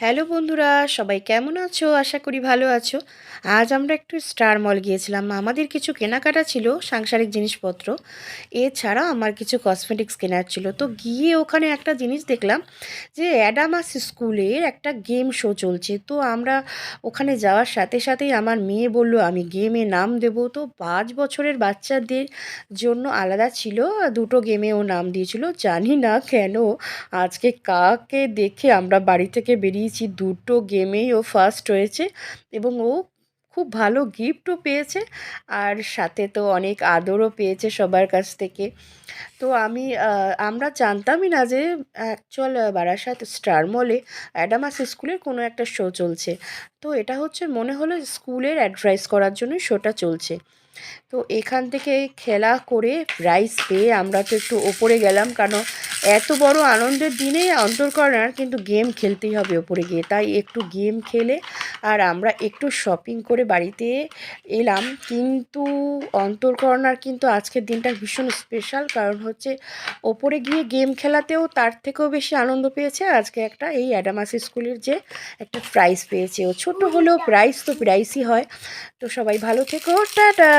Hello বন্ধুরা, সবাই কেমন আছো? আশা করি ভালো আছো। আজ আমরা একটু স্টার মল গিয়েছিলাম। আমাদের কিছু কেনাকাটা ছিল, সাংসারিক জিনিসপত্র। এছাড়া আমার কিছু কসমেটিক্স কেনার ছিল। তো গিয়ে ওখানে একটা জিনিস দেখলাম যে অ্যাডামাস স্কুলের একটা গেম শো চলছে। তো আমরা ওখানে যাওয়ার সাথে সাথেই আমার মেয়ে বলল আমি গেমে নাম দেবো। তো 5 বছরের বাচ্চাদের জন্য আলাদা ছিল, দুটো গেমে ও নাম দিয়েছিল। জানি না কেন আজকে কাকে দেখে আমরা বাড়ি থেকে বেরিয়েছি, দুটো গেমেই ও ফার্স্ট হয়েছে এবং ও খুব ভালো গিফটও পেয়েছে আর সাথে তো অনেক আদরও পেয়েছে সবার কাছ থেকে। তো আমরা জানতামই না যে অ্যাকচুয়াল বারাসাত স্টার মলে অ্যাডামাস স্কুলের কোনো একটা শো চলছে। তো এটা হচ্ছে মনে হলো স্কুলের অ্যাডভাইস করার জন্যই শোটা চলছে। তো এখান থেকে খেলা করে প্রাইজ পেয়ে আমরা তো একটু ওপরে গেলাম, কারণ এত বড় আনন্দের দিনে অন্তর্করণার কিন্তু গেম খেলতেই হবে ওপরে গিয়ে। তাই একটু গেম খেলে আর আমরা একটু শপিং করে বাড়িতে এলাম। কিন্তু অন্তর্করণার কিন্তু আজকের দিনটা ভীষণ স্পেশাল, কারণ হচ্ছে ওপরে গিয়ে গেম খেলাতেও তার থেকেও বেশি আনন্দ পেয়েছে আজকে একটা এই অ্যাডামাস স্কুলের যে একটা প্রাইজ পেয়েছে। ও ছোট হলেও প্রাইজ তো প্রাইজই হয়। তো সবাই ভালো থেকো, টাটা।